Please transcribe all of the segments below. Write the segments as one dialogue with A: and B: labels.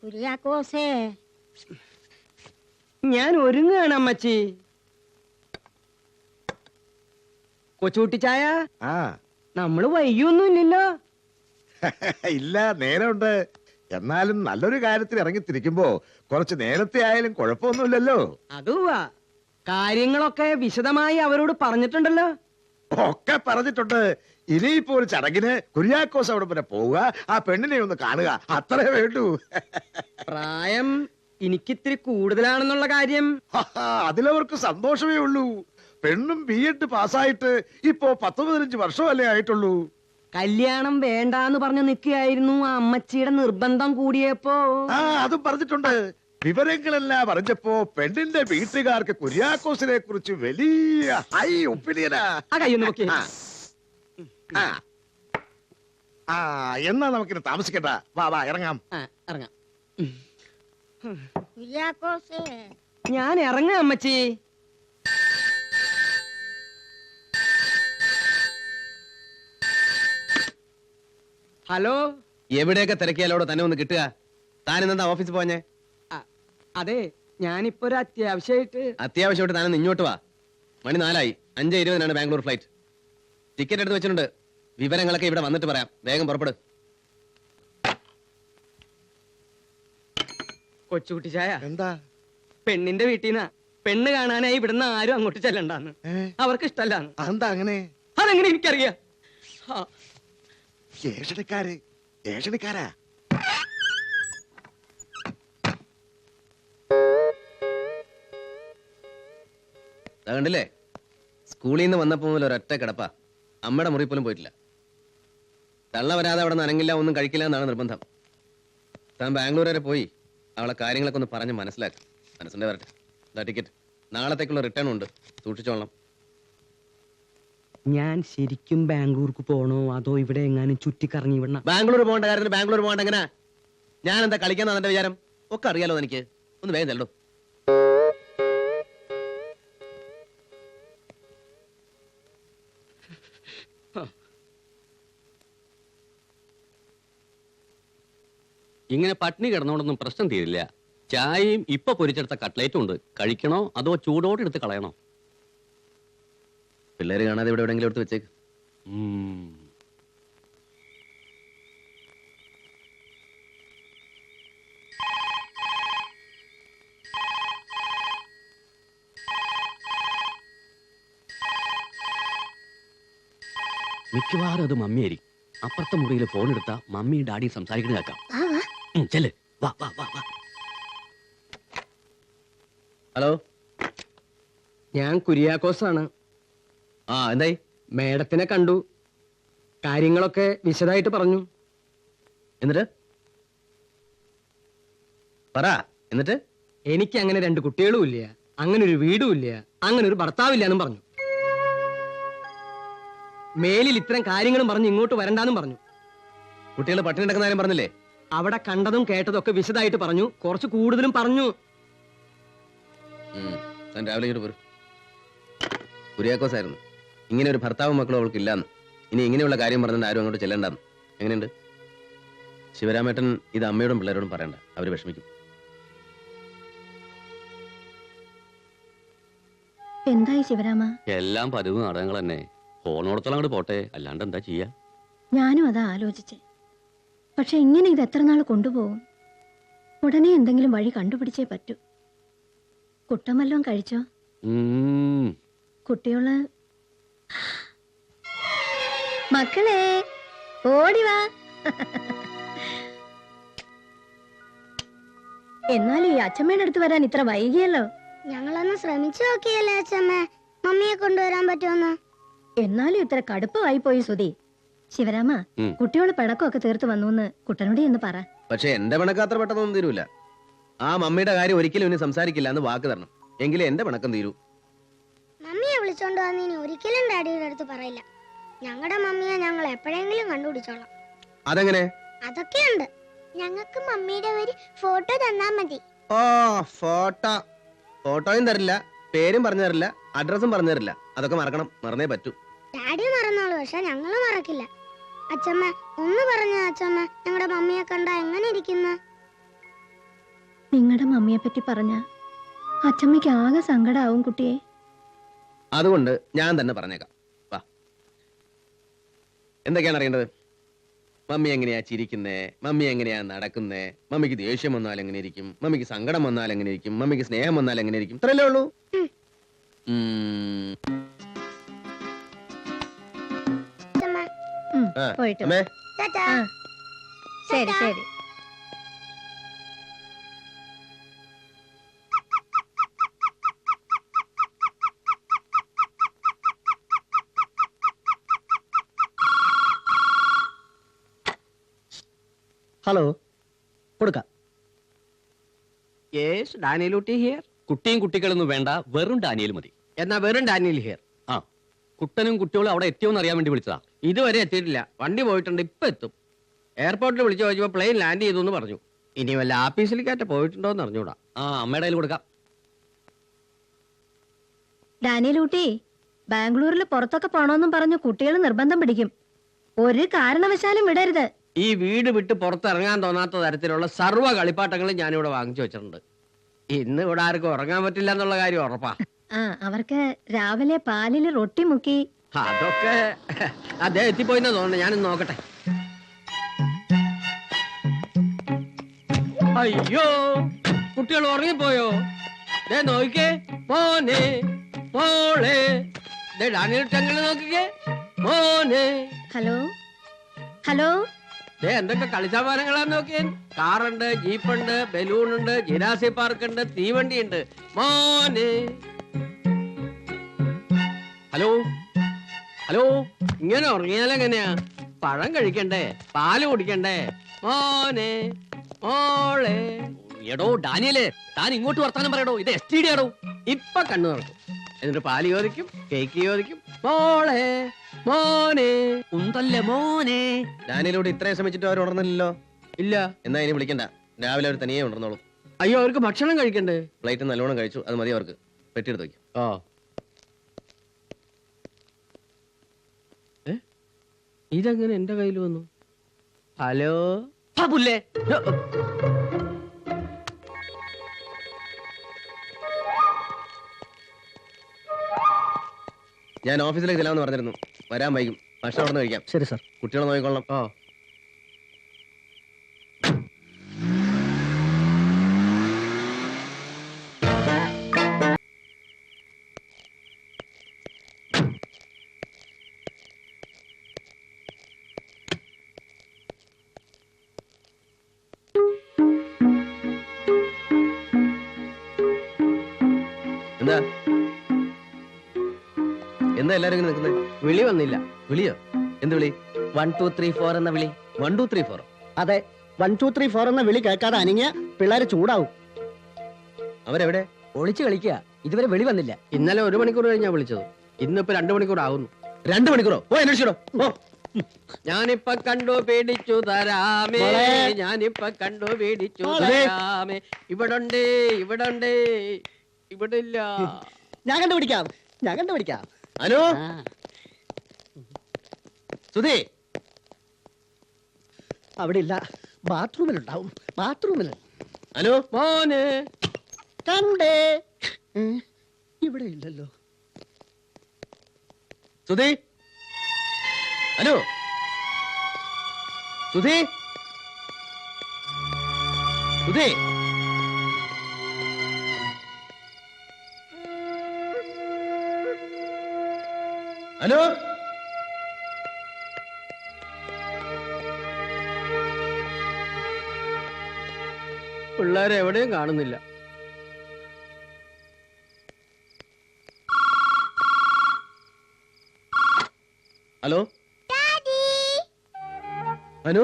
A: കുര്യാക്കോസേ,
B: ഞാൻ ഒരുങ്ങാണ് അമ്മച്ചി. കൊച്ചുകുട്ടി ചായ. നമ്മള് വൈകിയൊന്നുമില്ലല്ലോ.
C: ഇല്ല, നേരമുണ്ട്. എന്നാലും നല്ലൊരു കാര്യത്തിൽ ഇറങ്ങിത്തിരിക്കുമ്പോ കുറച്ച് നേരത്തെ ആയാലും കുഴപ്പമൊന്നുമില്ലല്ലോ.
B: അതുവാ, കാര്യങ്ങളൊക്കെ വിശദമായി അവരോട് പറഞ്ഞിട്ടുണ്ടല്ലോ.
C: ഒക്കെ പറഞ്ഞിട്ടുണ്ട്. ഇനിയിപ്പോ ഒരു ചടങ്ങിന് കുര്യാക്കോസ് അവിടെ പിന്നെ പോവുക, ആ പെണ്ണിനെ ഒന്ന് കാണുക, അത്രേ വേണ്ടൂ.
B: പ്രായം എനിക്കിത്തിരി കൂടുതലാണെന്നുള്ള കാര്യം
C: അതിലവർക്ക് സന്തോഷമേ ഉള്ളൂ. പെണ്ണും BEd പാസ്സായിട്ട് ഇപ്പോ 10-15 വർഷമല്ലേ ആയിട്ടുള്ളൂ.
B: കല്യാണം വേണ്ടാന്ന് പറഞ്ഞു നിൽക്കുകയായിരുന്നു. ആ അമ്മച്ചിയുടെ നിർബന്ധം കൂടിയപ്പോ
C: അതും പറഞ്ഞിട്ടുണ്ട്. വിവരങ്ങളെല്ലാം അറിഞ്ഞപ്പോ പെണ്ണിന്റെ വീട്ടുകാർക്ക് കുര്യാക്കോസിനെ കുറിച്ച് വലിയ ഹൈ ഒപ്പീനിയനാ. എന്നാ നമുക്കിത് താമസിക്കണ്ട. വാ വാ, ഇറങ്ങാം.
B: ഇറങ്ങാം.
A: കുര്യാക്കോസേ,
B: ഞാൻ ഇറങ്ങാം അമ്മച്ചി. ഹലോ.
D: എവിടെയൊക്കെ തിരക്കിയാലോടെ തന്നെ ഒന്ന് കിട്ടുക? താനെന്താ ഓഫീസിൽ പോഞ്ഞേ?
B: അതെ, ഞാനിപ്പോ ഒരു
D: അത്യാവശ്യമായിട്ട് താനൊന്ന് ഇങ്ങോട്ട് വാ. മണി 4 5:20 ബാംഗ്ലൂർ ഫ്ലൈറ്റ്. ടിക്കറ്റ് എടുത്ത് വെച്ചിട്ടുണ്ട്. വിവരങ്ങളൊക്കെ ഇവിടെ വന്നിട്ട് പറയാം. വേഗം പുറപ്പെടും.
B: കൊച്ചുകുട്ടി ചായ.
C: എന്താ?
B: പെണ്ണിന്റെ വീട്ടിൽ നിന്നാ. പെണ്ണ് കാണാനായി ഇവിടുന്ന് ആരും അങ്ങോട്ട് ചെല്ലണ്ടാന്ന്. അവർക്ക് ഇഷ്ടല്ലാന്ന്.
C: എന്താ അങ്ങനെ?
B: അതെങ്ങനെ എനിക്കറിയാം?
C: ഏഷണിക്കാരാ.
D: കണ്ടില്ലേ, സ്കൂളിൽ നിന്ന് വന്നപ്പോ മുതൽ ഒരൊറ്റ കിടപ്പാ. അമ്മയുടെ മുറി പോലും പോയിട്ടില്ല. തള്ള വരാതെ അവിടെ നിന്ന് അനങ്ങില്ല, ഒന്നും കഴിക്കില്ല എന്നാണ് നിർബന്ധം. താൻ ബാംഗ്ലൂർ വരെ പോയി അവളെ കാര്യങ്ങളൊക്കെ ഒന്ന് പറഞ്ഞ് മനസ്സിലാക്കും. മനസ്സിന്റെ വരട്ടെ. ടിക്കറ്റ് നാളത്തേക്കുള്ള റിട്ടേൺ ഉണ്ട്, സൂക്ഷിച്ചോളണം.
B: ഞാൻ ശരിക്കും ബാംഗ്ലൂർക്ക് പോണോ അതോ ഇവിടെ എങ്ങാനും ചുറ്റിക്കറങ്ങി വിടണം?
D: ബാംഗ്ലൂർ പോകേണ്ട കാര്യത്തിൽ ബാംഗ്ലൂർ പോകേണ്ട എങ്ങനെ? ഞാൻ എന്താ കളിക്കാന്നാ എന്റെ വിചാരം? ഒക്കെ അറിയാലോ എനിക്ക്. ഒന്ന് വേഗം ചെല്ലു.
E: ഇങ്ങനെ പട്ടിണി കിടന്നോണ്ടൊന്നും പ്രശ്നം തീരില്ല. ചായയും ഇപ്പൊ പൊരിച്ചെടുത്ത കട്ട്ലേറ്റും ഉണ്ട്. കഴിക്കണോ അതോ ചൂടോടെ എടുത്ത് കളയണോ?
D: പിള്ളേര് കാണാതെ ഇവിടെ എവിടെയെങ്കിലും എടുത്ത് വെച്ചേക്ക്.
E: മിക്കവാറും അത് മമ്മിയായിരിക്കും. അപ്പുറത്തെ മുറിയിൽ ഫോൺ എടുത്താ മമ്മി ഡാഡി സംസാരിക്കുന്നത് കേൾക്കാം. ചെല്ല്. വാ വാ വാ വാ.
D: ഹലോ,
B: ഞാൻ കുര്യാക്കോസാണ്.
D: എന്തായി?
B: മേഡത്തിനെ കണ്ടു. കാര്യങ്ങളൊക്കെ വിശദമായിട്ട് പറഞ്ഞു.
D: എന്നിട്ട് പറ. എന്നിട്ട്
B: എനിക്ക് അങ്ങനെ 2 കുട്ടികളും ഇല്ല, അങ്ങനെ ഒരു വീടും ഇല്ല, അങ്ങനെ ഒരു ഭർത്താവില്ല എന്നും പറഞ്ഞു. മേലിൽ ഇത്തരം കാര്യങ്ങളും പറഞ്ഞു ഇങ്ങോട്ട് വരണ്ടാന്നും പറഞ്ഞു.
D: കുട്ടികൾ പട്ടിണി കിടക്കുന്ന കാര്യം പറഞ്ഞില്ലേ?
B: അവിടെ കണ്ടതും കേട്ടതും ഒക്കെ വിശദമായിട്ട് പറഞ്ഞു. കുറച്ച് കൂടുതലും പറഞ്ഞു.
D: താൻ രാവിലെ ഇങ്ങോട്ട് പോരും. കുര്യാക്കോസായിരുന്നു. ഇങ്ങനെ ഒരു ഭർത്താവും മക്കളും അവൾക്ക് ഇല്ലാന്ന്. ഇനി ഇങ്ങനെയുള്ള കാര്യം പറഞ്ഞിട്ട് ആരും അങ്ങോട്ട് ചെല്ലണ്ടാന്ന്. എങ്ങനെയുണ്ട്? ശിവരാമേട്ടൻ ഇത് അമ്മയോടും പിള്ളേരോടും പറയണ്ട, അവര് വിഷമിക്കും.
A: എന്തായി ശിവരാമ?
E: എല്ലാം പതിവ് നാടകങ്ങൾ തന്നെ. ഫോണോടത്തോളം അങ്ങോട്ട് പോട്ടെ, അല്ലാണ്ട് എന്താ ചെയ്യാ?
A: ഞാനും അതാ ആലോചിച്ചേ. പക്ഷെ ഇങ്ങനെ ഇത് എത്ര നാൾ കൊണ്ടുപോകും? ഉടനെ എന്തെങ്കിലും വഴി കണ്ടുപിടിച്ചേ പറ്റൂ. കുട്ടമല്ലോ കഴിച്ചോ? കുട്ടികള് മക്കളെ ഓടിവാ. എന്നാലും ഈ അച്ഛമ്മയുടെ അടുത്ത് വരാൻ ഇത്ര വൈകിയല്ലോ.
F: ഞങ്ങളൊന്ന് ശ്രമിച്ചു നോക്കിയല്ലേ അച്ഛമ്മ, മമ്മിയെ കൊണ്ടുവരാൻ പറ്റുമെന്ന്.
A: എന്നാലും ഇത്ര കടുപ്പമായി പോയി സുധി. ശിവരാമ, കുട്ടിയോട് പിണക്കമൊക്കെ തീർത്ത് വന്നു കുട്ടനോട് എന്ന് പറ.
D: പക്ഷെ എന്റെ പിണക്കം അത്ര പെട്ടെന്നൊന്നും തീരൂല. ആ മമ്മിയുടെ കാര്യം ഒരിക്കലും ഇനി സംസാരിക്കില്ല എന്ന് വാക്ക് തരണം, എങ്കിലേ എന്റെ പിണക്കം തീരൂ.
F: മമ്മിയെ വിളിച്ചോണ്ട് വന്നിനി ഒരിക്കലും ഡാഡിയുടെ അടുത്ത് പറയില്ല. ഞങ്ങളുടെ മമ്മിയെ ഞങ്ങൾ എപ്പോഴെങ്കിലും കണ്ടുപിടിച്ചോളാം.
D: അതെങ്ങനെ?
F: അതൊക്കെയുണ്ട്. ഞങ്ങൾക്ക് മമ്മിയുടെ ഒരു ഫോട്ടോ തന്നാ മതി.
D: ഫോട്ടോയും തരില്ല, പേരും പറഞ്ഞു തരില്ല, അഡ്രസ്സും പറഞ്ഞു തരില്ല. അതൊക്കെ മറക്കണം, മറന്നേ പറ്റൂ.
F: ഡാഡി മറന്നോളൂ, പക്ഷെ ഞങ്ങള് മറക്കില്ല. അച്ഛമ്മ ഒന്ന് പറഞ്ഞ അച്ഛമ്മ, ഞങ്ങളുടെ മമ്മിയെ കണ്ട എങ്ങനെ ഇരിക്കുന്ന?
A: നിങ്ങളുടെ മമ്മിയെ പറ്റി പറഞ്ഞ അച്ചമ്മയ്ക്ക് ആകെ സങ്കടാവും കുട്ടിയെ.
D: അതുകൊണ്ട് ഞാൻ തന്നെ പറഞ്ഞേക്കാം. വാ, എന്തൊക്കെയാണ് അറിയേണ്ടത്? മമ്മി എങ്ങനെയാ ചിരിക്കുന്നേ, മമ്മി എങ്ങനെയാ നടക്കുന്നേ, മമ്മിക്ക് ദേഷ്യം വന്നാൽ എങ്ങനെ ഇരിക്കും, മമ്മിക്ക് സങ്കടം വന്നാൽ എങ്ങനെ ഇരിക്കും, മമ്മിക്ക് സ്നേഹം വന്നാൽ എങ്ങനെ ഇരിക്കും, ഇത്രയല്ലേ ഉള്ളൂ.
A: പോയിട്ട് വാ.
D: അമ്മേ,
F: ടാറ്റാ.
A: ആ, ശരി ശരി.
B: ഹലോ, കൊടുക്കാം. യെസ്, ഡാനിയലൂട്ടി ഹിയർ.
E: കുട്ടിയും കുട്ടികളൊന്നും വേണ്ട, വെറും ഡാനിയൽ മതി.
B: എന്നാ വെറും ഡാനിയൽ ഹിയർ.
E: ആ, കുട്ടനും കുട്ടികളും അവിടെ എത്തിയോന്ന് അറിയാൻ വേണ്ടി വിളിച്ചതാ.
B: ഇതുവരെ എത്തിയിട്ടില്ല. വണ്ടി പോയിട്ടുണ്ട്, ഇപ്പൊ എത്തും. എയർപോർട്ടിൽ വിളിച്ചു ചോദിച്ചപ്പോ പ്ലെയിൻ ലാൻഡ് ചെയ്തു എന്ന് പറഞ്ഞു. ഇനി വല്ല ആഫീസിലേക്കായിട്ട് പോയിട്ടുണ്ടോ എന്ന് അറിഞ്ഞൂടാ.
E: ആ, അമ്മയുടെ കയ്യിൽ കൊടുക്കാം.
A: ഡാനിയലൂട്ടി, ബാംഗ്ലൂരിൽ പുറത്തൊക്കെ പോണോന്നും പറഞ്ഞു കുട്ടികൾ നിർബന്ധം പിടിക്കും. ഒരു കാരണവശാലും വിടരുത്.
B: ഈ വീട് വിട്ട് പുറത്തിറങ്ങാൻ തോന്നാത്ത തരത്തിലുള്ള സർവ്വ കളിപ്പാട്ടങ്ങളും ഞാനിവിടെ വാങ്ങിച്ചു വെച്ചിട്ടുണ്ട്. ഇന്ന് ഇവിടെ ആർക്കും ഉറങ്ങാൻ പറ്റില്ല എന്നുള്ള കാര്യം ഉറപ്പാ.
A: ആ, അവർക്ക് രാവിലെ പാലിൽ റൊട്ടി മുക്കി.
B: അതൊക്കെ അദ്ദേഹം എത്തിപ്പോയിന്നാ തോന്നുന്നു. ഞാനൊന്ന് നോക്കട്ടെ. അയ്യോ, കുട്ടികൾ ഉറങ്ങിപ്പോയോ? ദേ നോക്കിക്കേ, മോനെ മോളെ. ദേ ഡാനിയൽ ചങ്ങനെ നോക്കിക്കേ, മോനെ.
A: Hello hello.
B: ദേ എന്തൊക്കെ കളിസാമാനങ്ങളാന്ന് നോക്കിയേ. കാറുണ്ട്, ജീപ്പുണ്ട്, ബലൂണുണ്ട്, ജിരാസി പാർക്ക് ഉണ്ട്, തീവണ്ടി ഉണ്ട്. മോനെ.
E: ഹലോ
B: ഹലോ, ഇങ്ങനെ ഉറങ്ങിയാലെങ്ങനെയാ? പഴം കഴിക്കണ്ടേ, പാല് കുടിക്കണ്ടേ? മോനെ മോളെ.
E: എടോ ഡാനിയലേ, താൻ ഇങ്ങോട്ട് വർത്താനം പറയടോ. ഇത് STD ആടോ.
B: ഇപ്പൊ കണ്ണു തുറക്കും, എന്നിട്ട് പാല് ചോദിക്കും, കേക്ക് ചോദിക്കും. മോളെ മോനെ.
E: ഉന്തല്ലേ മോനെ.
D: ഡാനിയലോട് ഇത്രയും ശ്രമിച്ചിട്ട് അവർ ഉണർന്നില്ലല്ലോ.
B: ഇല്ല.
D: എന്നാ ഇനി വിളിക്കണ്ട, രാവിലെ അവർ തനിയെ ഉണർന്നോളൂ.
B: അയ്യോ, അവർക്ക് ഭക്ഷണം കഴിക്കണ്ടേ?
D: ഫ്ലൈറ്റ് നല്ലോണം കഴിച്ചു, അത് മതി അവർക്ക്. പെട്ടിയെടുത്ത് വയ്ക്കും.
B: ഓ, ഇതെങ്ങനെ എന്റെ കയ്യിൽ വന്നു? ഹലോ.
E: പുല്ലേ.
D: ഞാൻ ഓഫീസിലേക്ക് ചെല്ലാമെന്ന് പറഞ്ഞിരുന്നു. വരാൻ വൈകും. ഭക്ഷണം അവിടെ കഴിക്കാം.
B: ശരി സാർ.
D: കുട്ടികളെ നോക്കിക്കൊള്ളാം.
B: ഓ,
D: എന്താ എന്താ എല്ലാരും ഇങ്ങനെ നിൽക്കുന്നത്?
B: വിളി വന്നില്ല.
D: വിളിയോ? എന്ത് വിളി?
B: 1 2 3 4 എന്ന വിളി.
D: 1 2 3 4.
G: അതെ, 1 2 3 4 എന്ന വിളി കേൾക്കാതെ അനങ്ങിയ പിള്ളേര് ചൂടാവും.
D: അവരെവിടെ?
G: ഒളിച്ചു കളിക്കുക. ഇതുവരെ വിളി വന്നില്ല.
B: ഇന്നലെ 1 മണിക്കൂർ കഴിഞ്ഞാ വിളിച്ചത്. ഇന്നിപ്പോ 2 മണിക്കൂർ ആവുന്നു.
D: 2 മണിക്കൂറോ? ഓ, അന്വേഷിച്ചോ. ഓ,
B: ഞാനിപ്പ കണ്ടു പേടിച്ചു തരാമേ,
G: മോളെ.
B: ഞാനിപ്പ കണ്ടു പേടിച്ചു
G: മോളെ.
B: തരാമേ. ഇവിടുണ്ടേ ഇവിടുണ്ടേ, ഇവിടെ ഇല്ല.
G: ഞാൻ കണ്ടുപിടിക്കാം, ഞാൻ കണ്ടുപിടിക്കാം.
D: അനു, സുധി.
G: അവിടെ ഇല്ല, ബാത്റൂമിലുണ്ടാവും. ബാത്റൂമിൽ
D: അനു,
B: മോനെ.
G: കണ്ടേ. ഇവിടെ ഇല്ലല്ലോ.
D: സുധി. അനു, സുധി. സുധി. അനു.
B: പിള്ളേരെ എവിടെയും കാണുന്നില്ല.
D: ഹലോ അനു,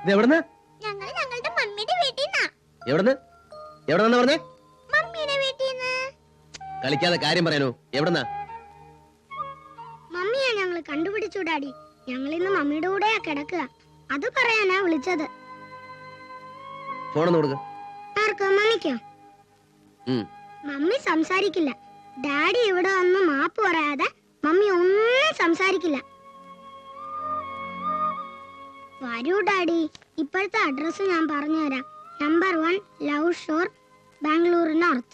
D: ഇത് എവിടുന്ന്?
F: ഞങ്ങൾ ഞങ്ങളുടെ മമ്മിയുടെ വീട്ടിൽ നിന്നാ.
D: എവിടുന്ന്? എവിടെന്നാ പറഞ്ഞേ?
F: മമ്മിയുടെ വീട്ടിൽ നിന്ന്.
D: കളിക്കാതെ കാര്യം പറയാനോ. എവിടുന്നാ?
F: മമ്മിയാ ഞങ്ങൾ കണ്ടുപിടിച്ചു ഡാഡി. ഞങ്ങൾ ഇന്ന് മമ്മിയുടെ കൂടെയാ കിടക്കുക. അത് പറയാനാ വിളിച്ചത്.
D: ഫോണൊന്ന് കൊടുക്ക.
F: ആർക്കോ? മമ്മിക്കോ? മമ്മി സംസാരിക്കില്ല. ഡാഡി ഇവിടെ വന്ന് മാപ്പ് പറയാതെ മമ്മി ഒന്നും സംസാരിക്കില്ല. വരൂ ഡാഡി, ഇപ്പോഴത്തെ അഡ്രസ് ഞാൻ പറഞ്ഞുതരാം. Number 1 love shore, Bangalore north.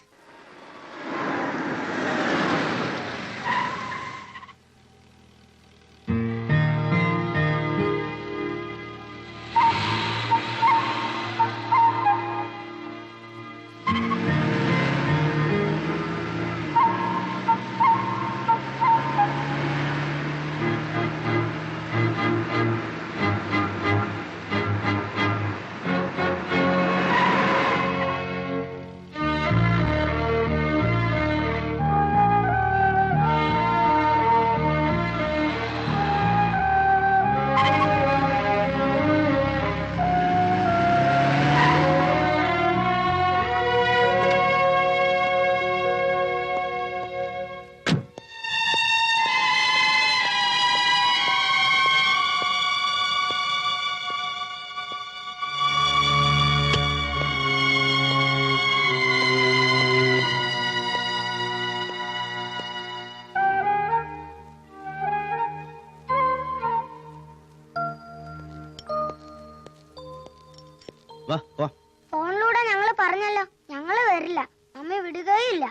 D: വാ പോ.
F: ഫോണിലൂടെ ഞങ്ങള് പറഞ്ഞല്ലോ ഞങ്ങള് വരില്ല. മമ്മി വിടുകയില്ല.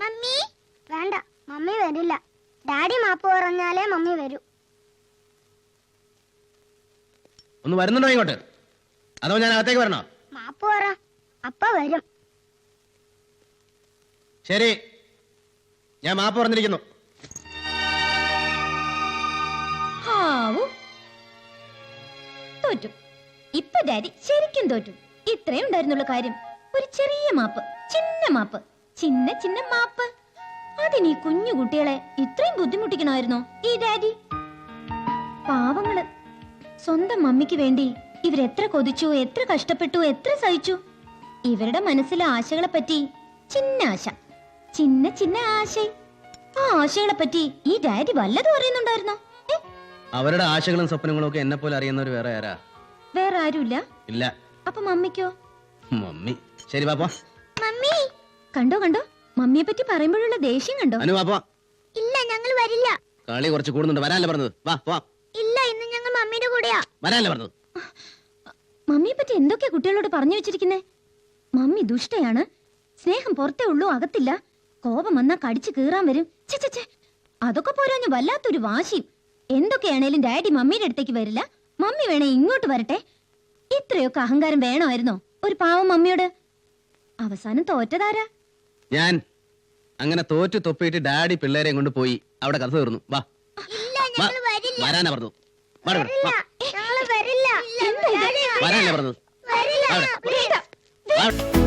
F: മമ്മി വേണ്ട, മമ്മി വരില്ല. ഡാഡി മാപ്പ് പറഞ്ഞാലേ മമ്മി വരൂ.
D: ഒന്ന് വരുന്നുണ്ടോ ഇങ്ങോട്ട്? അതോ ഞാൻ അകത്തേക്ക് വരണോ?
F: മാപ്പ് പറ, അപ്പ വരും.
D: ശരി, ഞാൻ മാപ്പ് പറഞ്ഞിരിക്കുന്നു.
A: തോറ്റു. ഇപ്പൊ ഡാഡി ശരിക്കും തോറ്റു. ഇത്രയും ഉണ്ടായിരുന്നുള്ള കാര്യം. ഒരു ചെറിയ മാപ്പ്, ചിന്ന മാപ്പ്, ചിന്ന ചിന്ന മാപ്പ്. അതിന് ഈ കുഞ്ഞു കുട്ടികളെ ഇത്രയും ബുദ്ധിമുട്ടിക്കണമായിരുന്നോ ഈ ഡാഡി? പാവങ്ങള്. സ്വന്തം മമ്മിക്ക് വേണ്ടി ഇവരെത്ര കൊതിച്ചു, എത്ര കഷ്ടപ്പെട്ടു, എത്ര സഹിച്ചു. ഇവരുടെ മനസ്സിലെ ആശകളെ പറ്റി ചിന്ന ആശ, ചിന്ന ചിന്ന ആശ. ആ ആശകളെ പറ്റി ഈ ഡാഡി വല്ലതും അറിയുന്നുണ്ടായിരുന്നോ?
D: അവരുടെ ആശകളും സ്വപ്നങ്ങളും ഒക്കെ എന്നെ പോലെ അറിയുന്നവർ വേറെ ആരാ?
A: വേറെ ആരുമില്ല.
D: ഇല്ല.
A: അപ്പൊ മമ്മിക്കോ?
D: മമ്മി. ശരി പാപ്പോ.
F: മമ്മി
A: കണ്ടോ കണ്ടോ, മമ്മിയെ പറ്റി പറയുമ്പോഴുള്ള ദേഷ്യം കണ്ടോ?
D: അനു പാപ്പോ.
F: ഇല്ല, ഞങ്ങൾ വരില്ല.
D: കളി കുറച്ച് കൂടുന്നുണ്ട്. വരാനല്ലേ പറഞ്ഞത്? വാ പോ.
F: ഇല്ല, ഇന്ന് ഞങ്ങൾ മമ്മിയുടെ കൂടെയാ.
D: വരാനല്ലേ പറഞ്ഞത്?
A: മമ്മിയെ പറ്റി എന്തൊക്കെയാ കുട്ടികളോട് പറഞ്ഞു വെച്ചിരിക്കുന്നേ? മമ്മി ദുഷ്ടയാണ്, സ്നേഹം പുറത്തേ ഉള്ളൂ, അകത്തില്ല, കോപം വന്നാ കടിച്ചു കീറാൻ വരും. ഛെ, അതൊക്കെ പോരാഞ്ഞു വല്ലാത്തൊരു വാശിയും. എന്തൊക്കെയാണേലും ഡാഡി മമ്മിയുടെ അടുത്തേക്ക് വരില്ല, മമ്മി വേണേ ഇങ്ങോട്ട് വരട്ടെ. ഇത്രയൊക്കെ അഹങ്കാരം വേണമായിരുന്നോ ഒരു പാവം മമ്മിയോട്? അവസാനം തോറ്റതാരാ?
D: ഞാൻ. അങ്ങനെ തോറ്റു തൊപ്പിയിട്ട് ഡാഡി പിള്ളേരെയും കൊണ്ട് പോയി. അവിടെ കഥ തീർന്നു. വാ. വരാനാ പറഞ്ഞത്?
F: ഞങ്ങൾ വരില്ല.
D: വരാനല്ലേ പറഞ്ഞത്?
F: വരില്ല.
D: വാ.